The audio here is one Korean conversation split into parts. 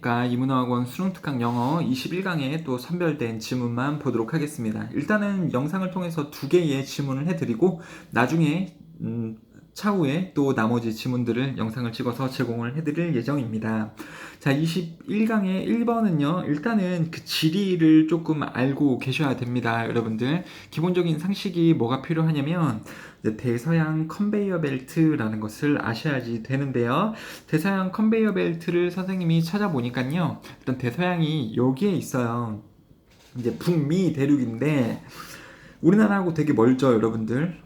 안녕하십니까. 이문화학원 수능특강 영어 21강에 또 선별된 지문만 보도록 하겠습니다. 일단은 영상을 통해서 두 개의 지문을 해드리고 나중에 차후에 또 나머지 지문들을 영상을 찍어서 제공을 해드릴 예정입니다. 자, 21강의 1번은요, 일단은 그 지리를 조금 알고 계셔야 됩니다. 여러분들. 기본적인 상식이 뭐가 필요하냐면, 대서양 컨베이어 벨트라는 것을 아셔야지 되는데요. 대서양 컨베이어 벨트를 선생님이 찾아보니까요, 일단 대서양이 여기에 있어요. 이제 북미 대륙인데, 우리나라하고 되게 멀죠, 여러분들.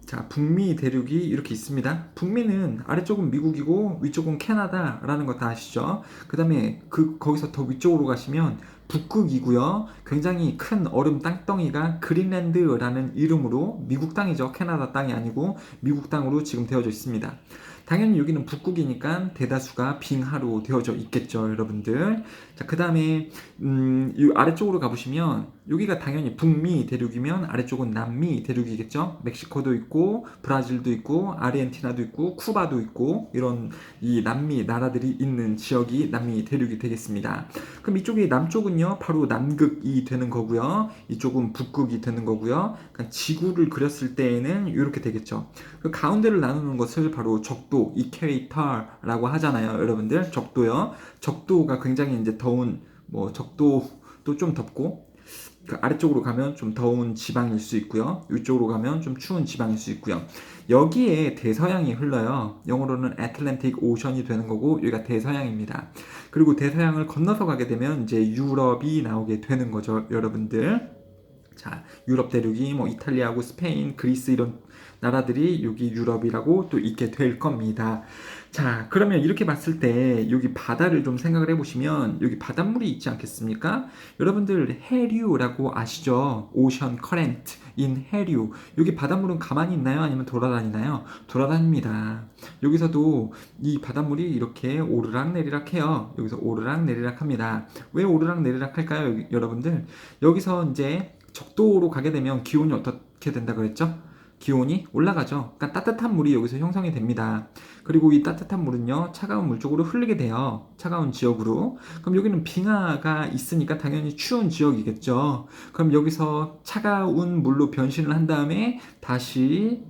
자, 북미 대륙이 이렇게 있습니다. 북미는 아래쪽은 미국이고 위쪽은 캐나다라는 거 다 아시죠? 그 다음에 거기서 더 위쪽으로 가시면 북극이고요. 굉장히 큰 얼음 땅덩이가 그린랜드라는 이름으로 미국 땅이죠. 캐나다 땅이 아니고 미국 땅으로 지금 되어져 있습니다. 당연히 여기는 북극이니까 대다수가 빙하로 되어져 있겠죠, 여러분들. 자, 그 다음에 이 아래쪽으로 가보시면 여기가 당연히 북미 대륙이면 아래쪽은 남미 대륙이겠죠. 멕시코도 있고 브라질도 있고 아르헨티나도 있고 쿠바도 있고 이런 이 남미 나라들이 있는 지역이 남미 대륙이 되겠습니다. 그럼 이쪽이 남쪽은요 바로 남극이 되는 거고요. 이쪽은 북극이 되는 거고요. 그러니까 지구를 그렸을 때에는 이렇게 되겠죠. 그 가운데를 나누는 것을 바로 적도, 이퀘이터라고 하잖아요, 여러분들. 적도요. 적도가 굉장히 이제 더운 적도도 좀 덥고 그 아래쪽으로 가면 좀 더운 지방일 수 있고요. 위쪽으로 가면 좀 추운 지방일 수 있고요. 여기에 대서양이 흘러요. 영어로는 애틀랜틱 오션이 되는 거고 여기가 대서양입니다. 그리고 대서양을 건너서 가게 되면 이제 유럽이 나오게 되는 거죠, 여러분들. 자, 유럽 대륙이 뭐 이탈리아하고 스페인, 그리스 이런 나라들이 여기 유럽이라고 또 있게 될 겁니다. 자, 그러면 이렇게 봤을 때 여기 바다를 좀 생각을 해보시면 여기 바닷물이 있지 않겠습니까? 여러분들 해류라고 아시죠? 오션 커렌트 인 해류. 여기 바닷물은 가만히 있나요? 아니면 돌아다니나요? 돌아다닙니다. 여기서도 이 바닷물이 이렇게 오르락 내리락 해요. 여기서 오르락 내리락 합니다. 왜 오르락 내리락 할까요, 여러분들? 여기서 이제 적도로 가게 되면 기온이 어떻게 된다 그랬죠? 기온이 올라가죠. 그러니까 따뜻한 물이 여기서 형성이 됩니다. 그리고 이 따뜻한 물은요, 차가운 물 쪽으로 흐르게 돼요. 차가운 지역으로. 그럼 여기는 빙하가 있으니까 당연히 추운 지역이겠죠. 그럼 여기서 차가운 물로 변신을 한 다음에 다시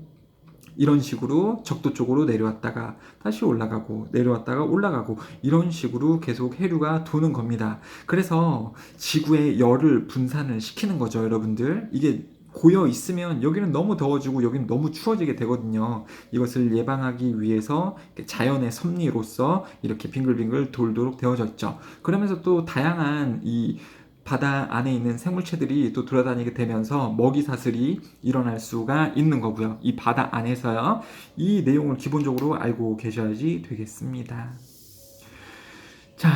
이런 식으로 적도 쪽으로 내려왔다가 다시 올라가고 내려왔다가 올라가고 이런 식으로 계속 해류가 도는 겁니다. 그래서 지구의 열을 분산을 시키는 거죠, 여러분들. 이게 고여 있으면 여기는 너무 더워지고 여기는 너무 추워지게 되거든요. 이것을 예방하기 위해서 자연의 섭리로서 이렇게 빙글빙글 돌도록 되어져 있죠. 그러면서 또 다양한 이 바다 안에 있는 생물체들이 또 돌아다니게 되면서 먹이 사슬이 일어날 수가 있는 거고요. 이 바다 안에서요. 이 내용을 기본적으로 알고 계셔야지 되겠습니다. 자,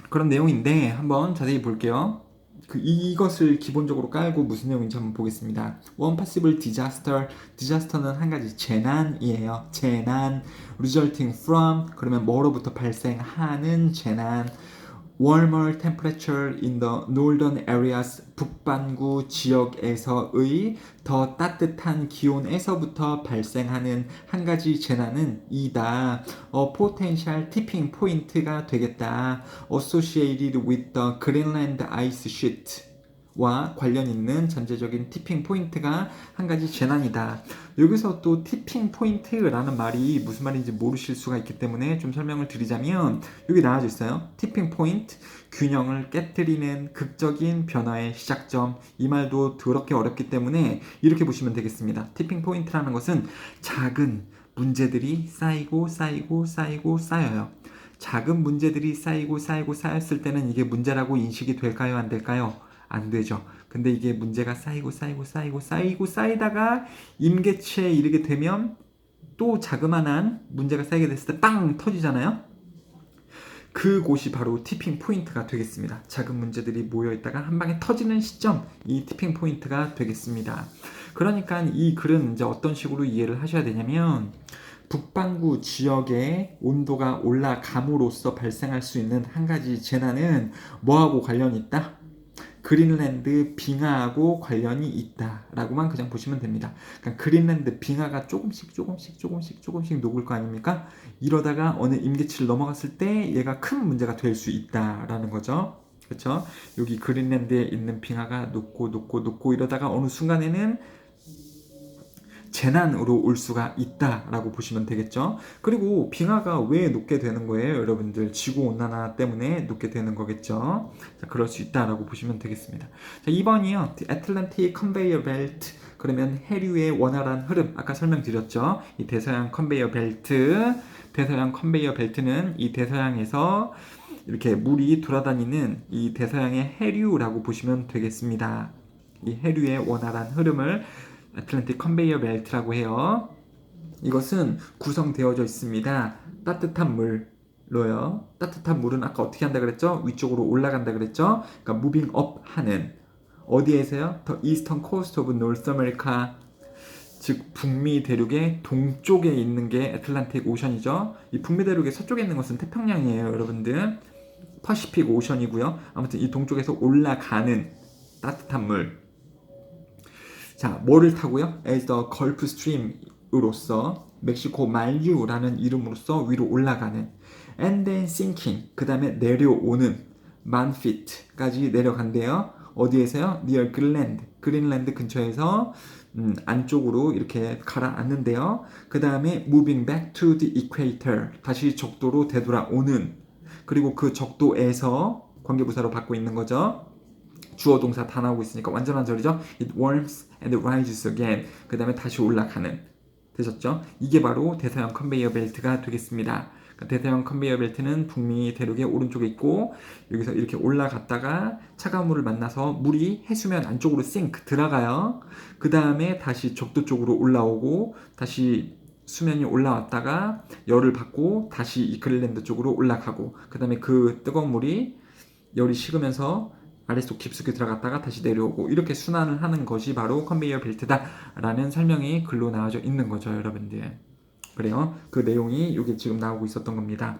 그런 내용인데 한번 자세히 볼게요. 이것을 기본적으로 깔고 무슨 내용인지 한번 보겠습니다. One possible disaster. disaster는 한 가지 재난이에요. 재난. resulting from. 그러면 뭐로부터 발생하는 재난. warmer temperature in the northern areas. 북반구 지역에서의 더 따뜻한 기온에서부터 발생하는 한 가지 재난은 이다. potential tipping point가 되겠다. associated with the Greenland ice sheet. 와 관련 있는 전제적인 티핑 포인트가 한 가지 재난이다. 여기서 또 티핑 포인트라는 말이 무슨 말인지 모르실 수가 있기 때문에 좀 설명을 드리자면 여기 나와져 있어요. 티핑 포인트, 균형을 깨뜨리는 극적인 변화의 시작점. 이 말도 더럽게 어렵기 때문에 이렇게 보시면 되겠습니다. 티핑 포인트라는 것은 작은 문제들이 쌓이고 쌓여요. 작은 문제들이 쌓였을 때는 이게 문제라고 인식이 될까요? 안 될까요? 안 되죠. 근데 이게 문제가 쌓이다가 임계치에 이르게 되면 또 자그마한 문제가 쌓이게 됐을 때 빵 터지잖아요. 그곳이 바로 티핑 포인트가 되겠습니다. 작은 문제들이 모여있다가 한 방에 터지는 시점, 이 티핑 포인트가 되겠습니다. 그러니까 이 글은 이제 어떤 식으로 이해를 하셔야 되냐면 북반구 지역의 온도가 올라감으로써 발생할 수 있는 한 가지 재난은 뭐하고 관련이 있다? 그린랜드 빙하하고 관련이 있다라고만 그냥 보시면 됩니다. 그러니까 그린랜드 빙하가 조금씩 녹을 거 아닙니까? 이러다가 어느 임계치를 넘어갔을 때 얘가 큰 문제가 될 수 있다라는 거죠. 그렇죠? 여기 그린랜드에 있는 빙하가 녹고 이러다가 어느 순간에는 재난으로 올 수가 있다라고 보시면 되겠죠. 그리고 빙하가 왜 녹게 되는 거예요? 여러분들 지구온난화 때문에 녹게 되는 거겠죠. 자, 그럴 수 있다라고 보시면 되겠습니다. 자, 2번이요. The Atlantic Conveyor Belt. 그러면 해류의 원활한 흐름. 아까 설명드렸죠. 이 대서양 컨베이어 벨트. 대서양 컨베이어 벨트는 이 대서양에서 이렇게 물이 돌아다니는 이 대서양의 해류라고 보시면 되겠습니다. 이 해류의 원활한 흐름을 애틀랜틱 컨베이어 벨트라고 해요. 이것은 구성되어져 있습니다. 따뜻한 물로요. 따뜻한 물은 아까 어떻게 한다 그랬죠? 위쪽으로 올라간다 그랬죠? 그러니까 무빙 업 하는 어디에서요? The Eastern Coast of North America, 즉 북미 대륙의 동쪽에 있는 게 애틀랜틱 오션이죠. 이 북미 대륙의 서쪽에 있는 것은 태평양이에요, 여러분들. 퍼시픽 오션이고요. 아무튼 이 동쪽에서 올라가는 따뜻한 물. 자, 뭐를 타고요? As the Gulf Stream으로서 멕시코 만류라는 이름으로써 위로 올라가는 and then sinking, 그 다음에 내려오는 10,000feet까지 내려간대요. 어디에서요? Near Greenland, 그린랜드 근처에서 안쪽으로 이렇게 가라앉는데요. 그 다음에 moving back to the equator, 다시 적도로 되돌아오는, 그리고 그 적도에서 관계부사로 받고 있는 거죠. 주어 동사 다 나오고 있으니까 완전한 절이죠. It warms and rises again. 그 다음에 다시 올라가는. 되셨죠? 이게 바로 대서양 컨베이어 벨트가 되겠습니다. 그러니까 대서양 컨베이어 벨트는 북미 대륙의 오른쪽에 있고 여기서 이렇게 올라갔다가 차가운 물을 만나서 물이 해수면 안쪽으로 sink 들어가요. 그 다음에 다시 적도 쪽으로 올라오고 다시 수면이 올라왔다가 열을 받고 다시 이 그린랜드 쪽으로 올라가고 그 다음에 그 뜨거운 물이 열이 식으면서 아래쪽 깊숙이 들어갔다가 다시 내려오고 이렇게 순환을 하는 것이 바로 컨베이어 벨트다라는 설명이 글로 나와져 있는 거죠, 여러분들. 그래요. 그 내용이 이게 지금 나오고 있었던 겁니다.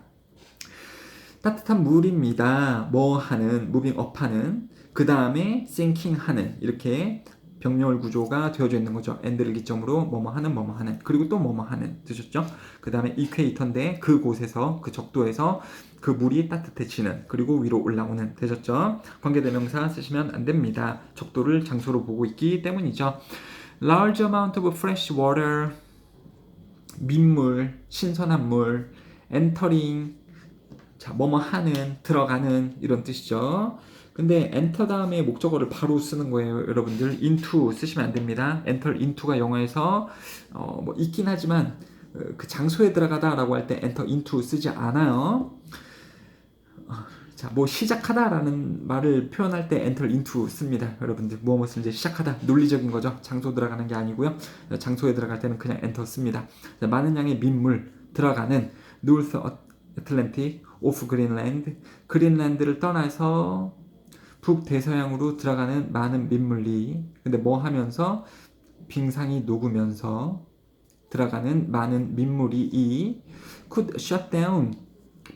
따뜻한 물입니다. 뭐 하는, 무빙 업 하는, 그 다음에 sinking 하는, 이렇게 병렬 구조가 되어져 있는 거죠. 엔드를 기점으로 뭐뭐 하는, 그리고 또 뭐뭐 하는, 되셨죠? 그 다음에 이퀘이터인데 그곳에서, 그 적도에서 그 물이 따뜻해지는, 그리고 위로 올라오는, 되셨죠? 관계대명사 쓰시면 안 됩니다. 적도를 장소로 보고 있기 때문이죠. Large amount of fresh water, 민물, 신선한 물, entering, 자, 뭐뭐 하는, 들어가는 이런 뜻이죠. 근데 enter 다음에 목적어를 바로 쓰는 거예요, 여러분들. into 쓰시면 안 됩니다. enter into가 영어에서 뭐 있긴 하지만 그 장소에 들어가다라고 할 때 enter into 쓰지 않아요. 자, 뭐 시작하다라는 말을 표현할 때 enter into 씁니다. 여러분들 무엇을 이제 시작하다, 논리적인 거죠. 장소 들어가는 게 아니고요. 장소에 들어갈 때는 그냥 enter 씁니다. 자, 많은 양의 민물 들어가는 North Atlantic of Greenland, 그린랜드를 떠나서 북대서양으로 들어가는 많은 민물이, 근데 뭐 하면서 빙상이 녹으면서 들어가는 많은 민물이 이 could shut down,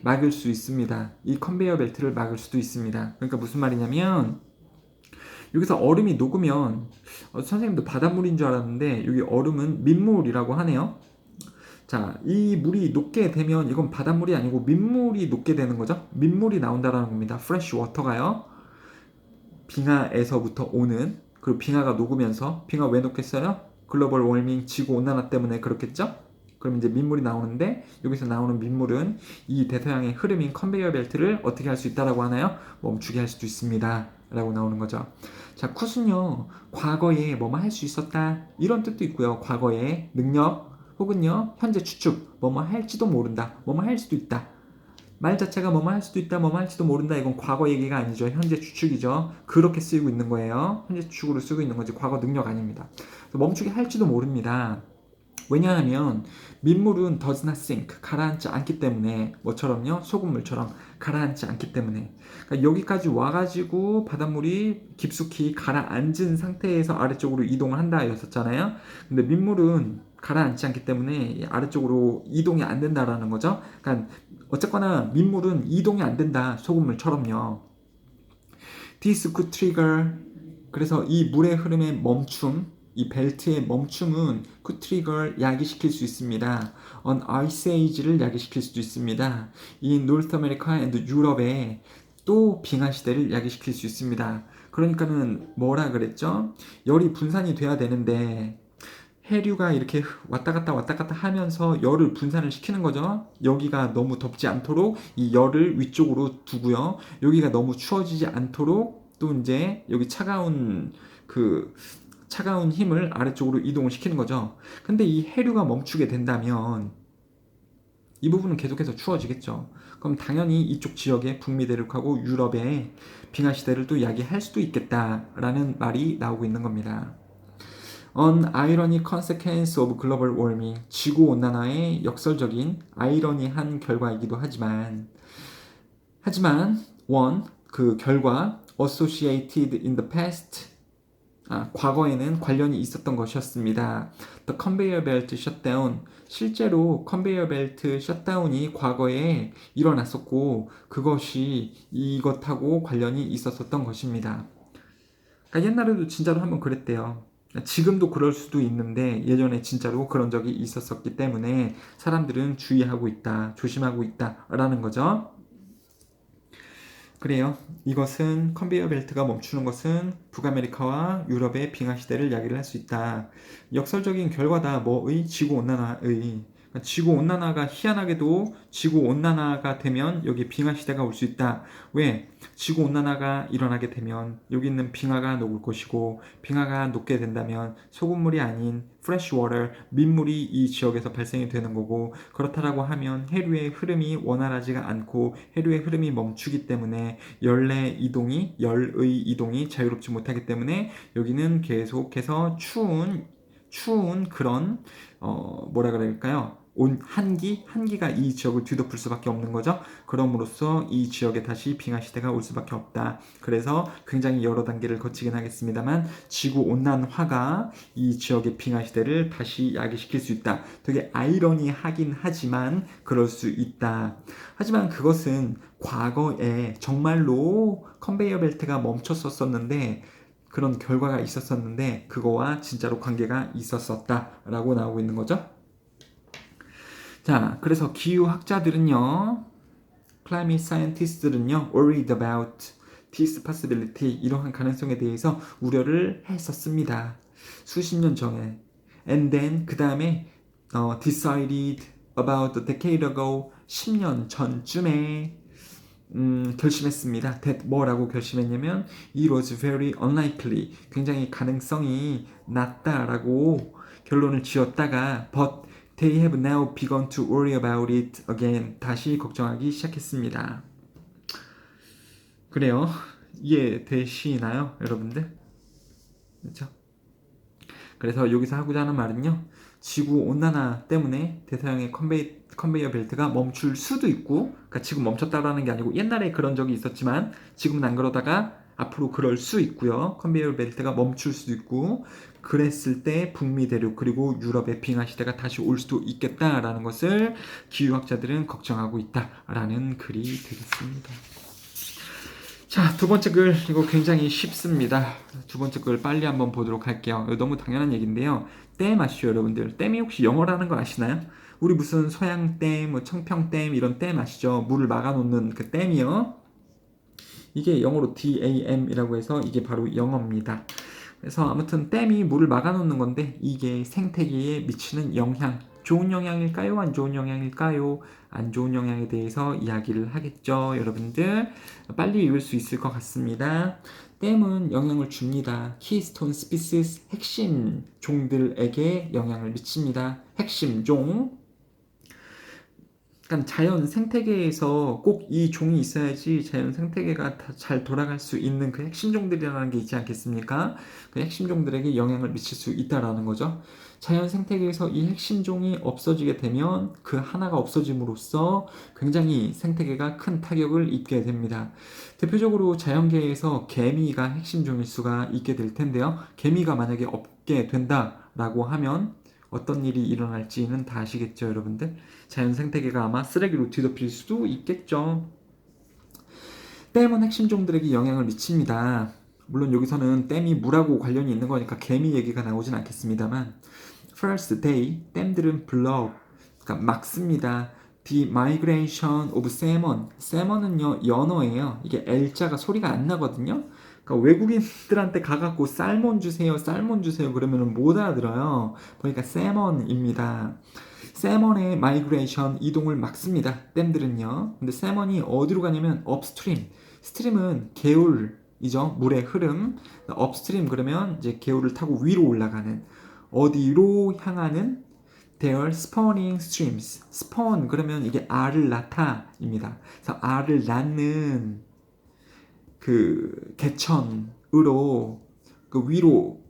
막을 수 있습니다. 이 컨베이어 벨트를 막을 수도 있습니다. 그러니까 무슨 말이냐면 여기서 얼음이 녹으면 선생님도 바닷물인 줄 알았는데 여기 얼음은 민물이라고 하네요. 자, 이 물이 녹게 되면 이건 바닷물이 아니고 민물이 녹게 되는 거죠. 민물이 나온다라는 겁니다. fresh water가요. 빙하에서부터 오는, 그리고 빙하가 녹으면서, 빙하 왜 녹겠어요? 글로벌 워밍, 지구 온난화 때문에 그렇겠죠? 그럼 이제 민물이 나오는데 여기서 나오는 민물은 이 대서양의 흐름인 컨베이어 벨트를 어떻게 할 수 있다라고 하나요? 멈추게 할 수도 있습니다 라고 나오는 거죠. 자, 굿은요, 과거에 뭐뭐 할 수 있었다 이런 뜻도 있고요. 과거의 능력 혹은요 현재 추측, 뭐뭐 할지도 모른다, 뭐뭐 할 수도 있다. 말 자체가 뭐뭐 할 수도 있다, 뭐뭐 할지도 모른다, 이건 과거 얘기가 아니죠. 현재 추측이죠. 그렇게 쓰이고 있는 거예요. 현재 추측으로 쓰고 있는 거지 과거 능력 아닙니다. 멈추게 할지도 모릅니다. 왜냐하면 민물은 does not sink, 가라앉지 않기 때문에, 뭐처럼요, 소금물처럼 가라앉지 않기 때문에. 그러니까 여기까지 와가지고 바닷물이 깊숙이 가라앉은 상태에서 아래쪽으로 이동을 한다 였었잖아요. 근데 민물은 가라앉지 않기 때문에 아래쪽으로 이동이 안 된다라는 거죠. 그러니까 어쨌거나 민물은 이동이 안 된다, 소금물처럼요. This could trigger. 그래서 이 물의 흐름의 멈춤, 이 벨트의 멈춤은 could trigger 야기시킬 수 있습니다. On ice age를 야기시킬 수도 있습니다. 이 North America and 유럽에 또 빙하 시대를 야기시킬 수 있습니다. 그러니까는 뭐라 그랬죠? 열이 분산이 돼야 되는데 해류가 이렇게 왔다 갔다 하면서 열을 분산을 시키는 거죠. 여기가 너무 덥지 않도록 이 열을 위쪽으로 두고요. 여기가 너무 추워지지 않도록 또 이제 여기 차가운 힘을 아래쪽으로 이동을 시키는 거죠. 근데 이 해류가 멈추게 된다면 이 부분은 계속해서 추워지겠죠. 그럼 당연히 이쪽 지역의 북미 대륙하고 유럽의 빙하 시대를 또 야기할 수도 있겠다라는 말이 나오고 있는 겁니다. An ironic consequence of global warming. 지구 온난화의 역설적인 아이러니한 결과이기도 하지만 one 그 결과 associated in the past 과거에는 관련이 있었던 것이었습니다. The conveyor belt shutdown. 실제로 컨베이어 벨트 셧다운이 과거에 일어났었고 그것이 이것하고 관련이 있었던 것입니다. 그러니까 옛날에도 진짜로 한번 그랬대요. 지금도 그럴 수도 있는데 예전에 진짜로 그런 적이 있었기 때문에 사람들은 주의하고 있다, 조심하고 있다라는 거죠. 그래요. 이것은 컨베이어 벨트가 멈추는 것은 북아메리카와 유럽의 빙하 시대를 야기를 할 수 있다. 역설적인 결과다. 뭐의? 지구 온난화의. 지구 온난화가 희한하게도 지구 온난화가 되면 여기 빙하 시대가 올 수 있다. 왜? 지구 온난화가 일어나게 되면 여기 있는 빙하가 녹을 것이고 빙하가 녹게 된다면 소금물이 아닌 fresh water, 민물이 이 지역에서 발생이 되는 거고 그렇다라고 하면 해류의 흐름이 원활하지가 않고 해류의 흐름이 멈추기 때문에 열의 이동이 자유롭지 못하기 때문에 여기는 계속해서 추운 그런 뭐라 그럴까요? 한기가 이 지역을 뒤덮을 수밖에 없는 거죠. 그럼으로써 이 지역에 다시 빙하 시대가 올 수밖에 없다. 그래서 굉장히 여러 단계를 거치긴 하겠습니다만 지구 온난화가 이 지역의 빙하 시대를 다시 야기시킬 수 있다. 되게 아이러니하긴 하지만 그럴 수 있다. 하지만 그것은 과거에 정말로 컨베이어 벨트가 멈췄었는데 그런 결과가 있었었는데 그거와 진짜로 관계가 있었었다라고 나오고 있는 거죠. 자, 그래서 기후학자들은요, climate scientist들은요, worried about this possibility, 이러한 가능성에 대해서 우려를 했었습니다. 수십 년 전에. And then, 그 다음에 decided about a decade ago, 10년 전쯤에 결심했습니다. 뭐라고 결심했냐면 it was very unlikely, 굉장히 가능성이 낮다라고 결론을 지었다가 but they have now begun to worry about it again, 다시 걱정하기 시작했습니다. 그래요. 이해되시나요, 여러분들? 그렇죠? 그래서 여기서 하고자 하는 말은요, 지구 온난화 때문에 대서양의 컨베이어 벨트가 멈출 수도 있고, 그러니까 지금 멈췄다라는 게 아니고 옛날에 그런 적이 있었지만 지금은 안 그러다가 앞으로 그럴 수 있고요. 컨베이어 벨트가 멈출 수도 있고, 그랬을 때 북미 대륙 그리고 유럽의 빙하 시대가 다시 올 수도 있겠다라는 것을 기후학자들은 걱정하고 있다라는 글이 되겠습니다. 자, 두 번째 글, 이거 굉장히 쉽습니다. 두 번째 글 빨리 한번 보도록 할게요. 이거 너무 당연한 얘기인데요. 댐 아시죠, 여러분들? 댐이 혹시 영어라는 거 아시나요? 우리 무슨 소양댐, 뭐 청평댐 이런 댐 아시죠? 물을 막아놓는 그 댐이요. 이게 영어로 DAM이라고 해서 이게 바로 영어입니다. 그래서 아무튼 댐이 물을 막아놓는 건데 이게 생태계에 미치는 영향, 좋은 영향일까요? 안 좋은 영향일까요? 안 좋은 영향에 대해서 이야기를 하겠죠. 여러분들 빨리 읽을 수 있을 것 같습니다. 댐은 영향을 줍니다. 키스톤 스피시스, 핵심 종들에게 영향을 미칩니다. 핵심 종. 그러니까 자연 생태계에서 꼭 이 종이 있어야지 자연 생태계가 잘 돌아갈 수 있는 그 핵심 종들이라는 게 있지 않겠습니까? 그 핵심 종들에게 영향을 미칠 수 있다라는 거죠. 자연 생태계에서 이 핵심 종이 없어지게 되면 그 하나가 없어짐으로써 굉장히 생태계가 큰 타격을 입게 됩니다. 대표적으로 자연계에서 개미가 핵심 종일 수가 있게 될 텐데요. 개미가 만약에 없게 된다라고 하면 어떤 일이 일어날지는 다 아시겠죠, 여러분들? 자연 생태계가 아마 쓰레기로 뒤덮일 수도 있겠죠. 댐은 핵심 종들에게 영향을 미칩니다. 물론 여기서는 댐이 물하고 관련이 있는 거니까 개미 얘기가 나오진 않겠습니다만 First day, 댐들은 block, 그러니까 막습니다. The migration of salmon. salmon은요 연어예요. 이게 L자가 소리가 안 나거든요. 그러니까 외국인들한테 가갖고 살몬 주세요, 살몬 주세요 그러면은 못 알아들어요. 보니까 salmon입니다. salmon의 migration 이동을 막습니다. 댐들은요. 근데 salmon이 어디로 가냐면 upstream. 스트림은 개울이죠. 물의 흐름. upstream 그러면 이제 개울을 타고 위로 올라가는. 어디로 향하는 their spawning streams. spawn 그러면 이게 알을 낳다입니다. 그래서 알을 낳는 그 개천으로 그 위로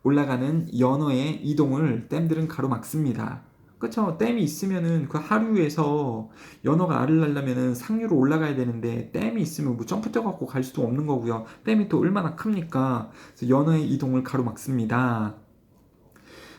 올라가는 연어의 이동을 댐들은 가로막습니다. 그쵸? 댐이 있으면은 그 하류에서 연어가 알을 낳으려면은 상류로 올라가야 되는데 댐이 있으면 뭐 점프 뛰어갖고 갈 수도 없는 거고요. 댐이 또 얼마나 큽니까? 그래서 연어의 이동을 가로막습니다.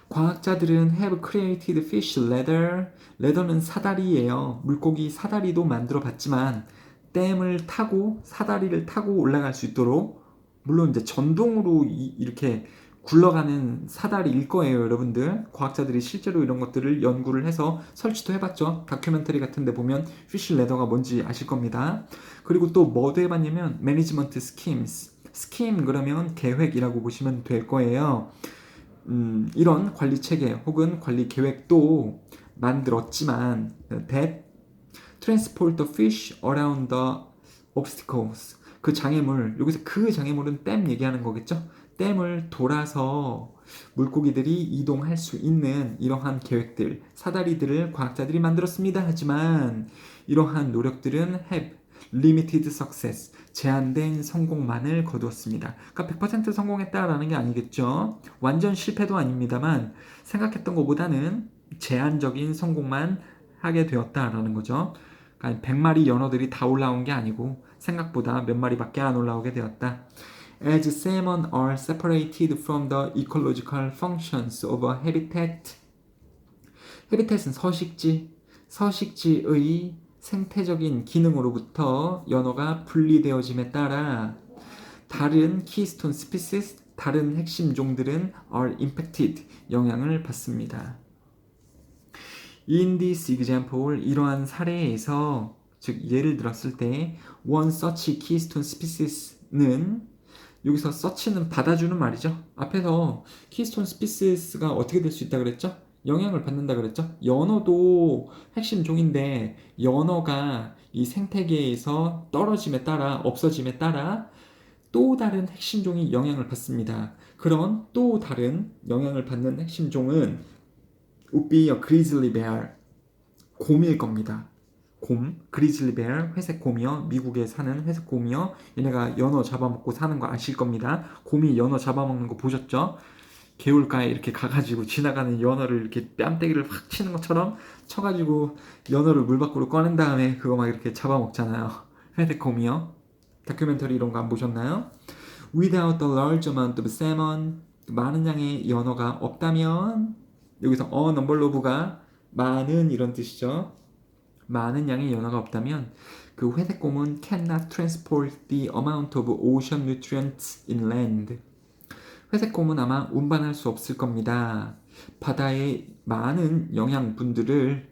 과학자들은 have created fish ladder. 레더는 사다리예요. 물고기 사다리도 만들어 봤지만 댐을 타고 사다리를 타고 올라갈 수 있도록 물론 이제 전동으로 이렇게 굴러가는 사다리일 거예요, 여러분들. 과학자들이 실제로 이런 것들을 연구를 해서 설치도 해봤죠. 다큐멘터리 같은데 보면 fish ladder가 뭔지 아실 겁니다. 그리고 또 뭐도 해봤냐면 management schemes. scheme 그러면 계획이라고 보시면 될 거예요. 이런 관리 체계 혹은 관리 계획도 만들었지만 that transport the fish around the obstacles 그 장애물 여기서 그 장애물은 댐 얘기하는 거겠죠? 댐을 돌아서 물고기들이 이동할 수 있는 이러한 계획들 사다리들을 과학자들이 만들었습니다. 하지만 이러한 노력들은 have limited success 제한된 성공만을 거두었습니다. 그러니까 100% 성공했다라는 게 아니겠죠. 완전 실패도 아닙니다만 생각했던 것보다는 제한적인 성공만 하게 되었다라는 거죠. 그러니까 100마리 연어들이 다 올라온 게 아니고 생각보다 몇 마리밖에 안 올라오게 되었다. As salmon are separated from the ecological functions of a habitat. habitat은 서식지의 생태적인 기능으로부터 연어가 분리되어짐에 따라 다른 키스톤 스피시스, 다른 핵심 종들은 are impacted, 영향을 받습니다. In this example, 이러한 사례에서 즉 예를 들었을 때 one such keystone species는 여기서 such는 받아주는 말이죠. 앞에서 keystone species가 어떻게 될 수 있다 그랬죠? 영향을 받는다 그랬죠? 연어도 핵심 종인데 연어가 이 생태계에서 떨어짐에 따라 없어짐에 따라 또 다른 핵심 종이 영향을 받습니다. 그런 또 다른 영향을 받는 핵심 종은 would be a grizzly bear 곰일 겁니다. 곰, grizzly bear, 회색 곰이요. 미국에 사는 회색 곰이요. 얘네가 연어 잡아먹고 사는 거 아실 겁니다. 곰이 연어 잡아먹는 거 보셨죠? 개울가에 이렇게 가가지고 지나가는 연어를 이렇게 뺨때기를 확 치는 것처럼 쳐가지고 연어를 물 밖으로 꺼낸 다음에 그거 막 이렇게 잡아먹잖아요. 회색곰이요. 다큐멘터리 이런 거 안 보셨나요? Without a large amount of salmon 많은 양의 연어가 없다면 여기서 a number of가 많은 이런 뜻이죠. 많은 양의 연어가 없다면 그 회색곰은 cannot transport the amount of ocean nutrients inland. 회색곰은 아마 운반할 수 없을 겁니다. 바다의 많은 영양분의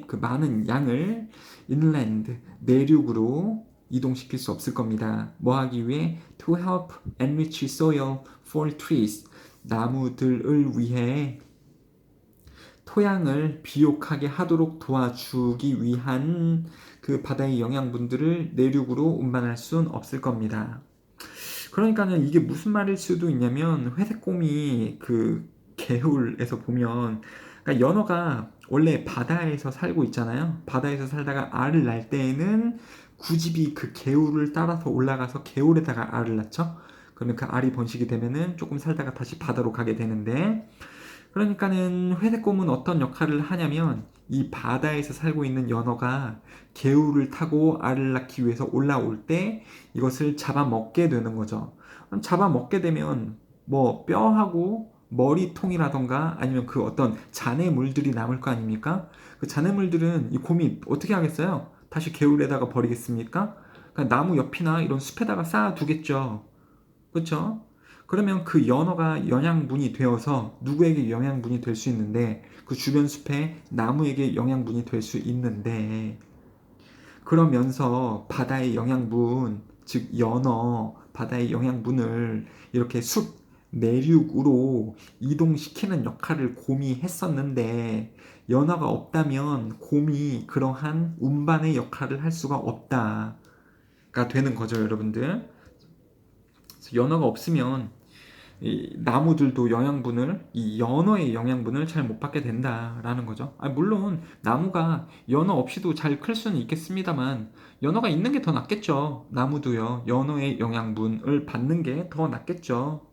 그 많은 양을 inland, 내륙으로 이동시킬 수 없을 겁니다. 뭐 하기 위해? To help enrich soil for trees. 나무들을 위해 토양을 비옥하게 하도록 도와주기 위한 그 바다의 영양분들을 내륙으로 운반할 수는 없을 겁니다. 그러니까는 이게 무슨 말일 수도 있냐면 회색곰이 그 개울에서 보면 그러니까 연어가 원래 바다에서 살고 있잖아요. 바다에서 살다가 알을 낳을 때에는 굳이 그 개울을 따라서 올라가서 개울에다가 알을 낳죠. 그러면 그 알이 번식이 되면은 조금 살다가 다시 바다로 가게 되는데 그러니까는 회색곰은 어떤 역할을 하냐면 이 바다에서 살고 있는 연어가 개울을 타고 알을 낳기 위해서 올라올 때 이것을 잡아먹게 되는 거죠. 잡아먹게 되면 뭐 뼈하고 머리통이라던가 아니면 그 어떤 잔해물들이 남을 거 아닙니까? 그 잔해물들은 이 곰이 어떻게 하겠어요? 다시 개울에다가 버리겠습니까? 그러니까 나무 옆이나 이런 숲에다가 쌓아두겠죠. 그렇죠? 그러면 그 연어가 영양분이 되어서 누구에게 영양분이 될 수 있는데 그 주변 숲에 나무에게 영양분이 될 수 있는데 그러면서 바다의 영양분, 즉 연어, 바다의 영양분을 이렇게 숲 내륙으로 이동시키는 역할을 곰이 했었는데 연어가 없다면 곰이 그러한 운반의 역할을 할 수가 없다가 되는 거죠, 여러분들. 그래서 연어가 없으면 이 나무들도 영양분을 이 연어의 영양분을 잘 못 받게 된다라는 거죠. 물론 나무가 연어 없이도 잘 클 수는 있겠습니다만 연어가 있는 게 더 낫겠죠. 나무도요. 연어의 영양분을 받는 게 더 낫겠죠.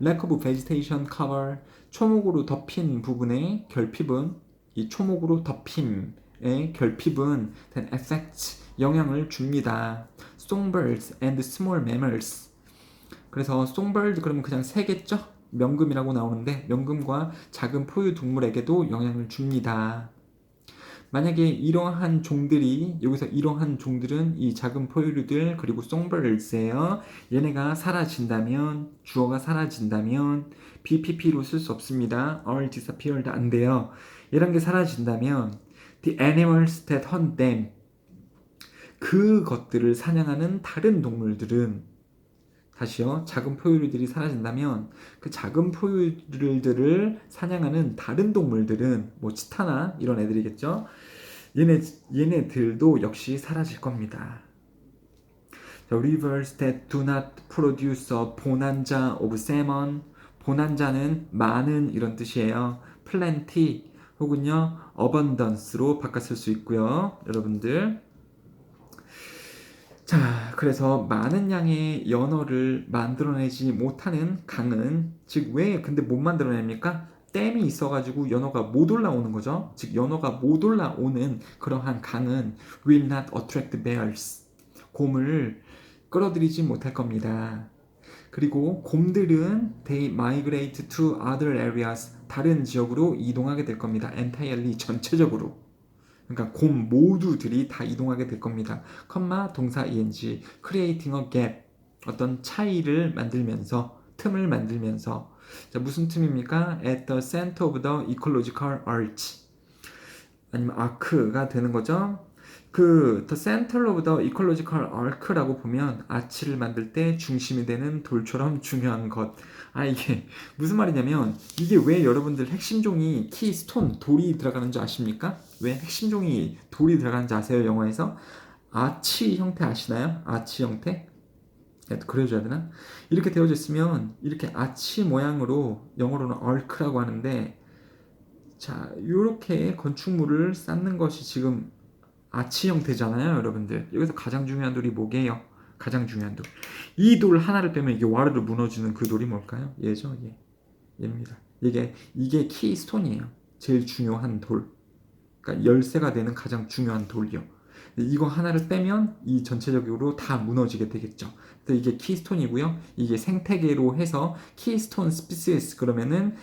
Lack of vegetation cover 초목으로 덮인 부분의 결핍은 이 초목으로 덮임의 결핍은 then affects 영향을 줍니다. Songbirds and small mammals 그래서 songbird 그러면 그냥 새겠죠? 명금이라고 나오는데 명금과 작은 포유 동물에게도 영향을 줍니다. 만약에 이러한 종들이 여기서 이러한 종들은 이 작은 포유류들 그리고 songbirds예요. 얘네가 사라진다면 주어가 사라진다면 BPP로 쓸 수 없습니다. are disappeared 안 돼요. 이런 게 사라진다면 the animals that hunt them 그것들을 사냥하는 다른 동물들은 다시요. 작은 포유류들이 사라진다면 그 작은 포유류들을 사냥하는 다른 동물들은 뭐 치타나 이런 애들이겠죠. 얘네들도 역시 사라질 겁니다. Rivers that do not produce a bonanza of salmon. bonanza는 많은 이런 뜻이에요. plenty 혹은요 abundance로 바꿨을 수 있고요. 여러분들. 자, 그래서 많은 양의 연어를 만들어내지 못하는 강은 즉 왜 근데 못 만들어냅니까? 댐이 있어가지고 연어가 못 올라오는 거죠. 즉 연어가 못 올라오는 그러한 강은 will not attract bears 곰을 끌어들이지 못할 겁니다. 그리고 곰들은 they migrate to other areas 다른 지역으로 이동하게 될 겁니다. entirely 전체적으로. 그러니까 곰 모두들이 다 이동하게 될 겁니다. 컴마 동사 ing creating a gap 어떤 차이를 만들면서 틈을 만들면서 자, 무슨 틈입니까? at the center of the ecological arch 아니면 arc가 되는 거죠. 그 the center of the ecological arc라고 보면 아치를 만들 때 중심이 되는 돌처럼 중요한 것. 이게 무슨 말이냐면 이게 왜 여러분들 핵심종이 키스톤 돌이 들어가는 줄 아십니까? 왜 핵심종이 돌이 들어가는지 아세요? 영어에서 아치 형태 아시나요? 아치 형태? 그려줘야 되나? 이렇게 되어져 있으면 이렇게 아치 모양으로 영어로는 arc라고 하는데 자 이렇게 건축물을 쌓는 것이 지금 아치 형태잖아요, 여러분들. 여기서 가장 중요한 돌이 뭐게요? 가장 중요한 돌. 이 돌 하나를 빼면 이게 와르르 무너지는 그 돌이 뭘까요? 얘죠, 얘. 얘입니다. 이게 키스톤이에요. 제일 중요한 돌. 그러니까 열쇠가 되는 가장 중요한 돌이요. 이거 하나를 빼면 이 전체적으로 다 무너지게 되겠죠. 이게 키스톤이고요. 이게 생태계로 해서 키스톤 스피시스 그러면은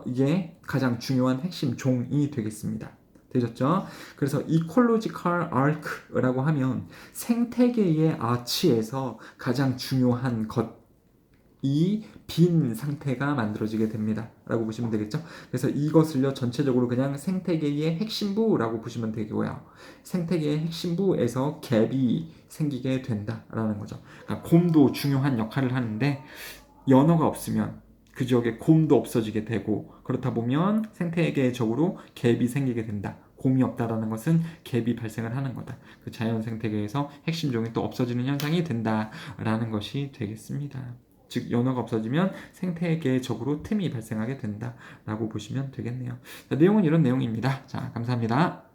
이게 가장 중요한 핵심 종이 되겠습니다. 되셨죠? 그래서 이콜로지컬 아크라고 하면 생태계의 아치에서 가장 중요한 것이 빈 상태가 만들어지게 됩니다. 라고 보시면 되겠죠? 그래서 이것을요 전체적으로 그냥 생태계의 핵심부라고 보시면 되고요. 생태계의 핵심부에서 갭이 생기게 된다라는 거죠. 그러니까 곰도 중요한 역할을 하는데 연어가 없으면 그 지역에 곰도 없어지게 되고 그렇다 보면 생태계적으로 갭이 생기게 된다. 곰이 없다라는 것은 갭이 발생을 하는 거다. 그 자연 생태계에서 핵심종이 또 없어지는 현상이 된다라는 것이 되겠습니다. 즉 연어가 없어지면 생태계적으로 틈이 발생하게 된다라고 보시면 되겠네요. 자, 내용은 이런 내용입니다. 자, 감사합니다.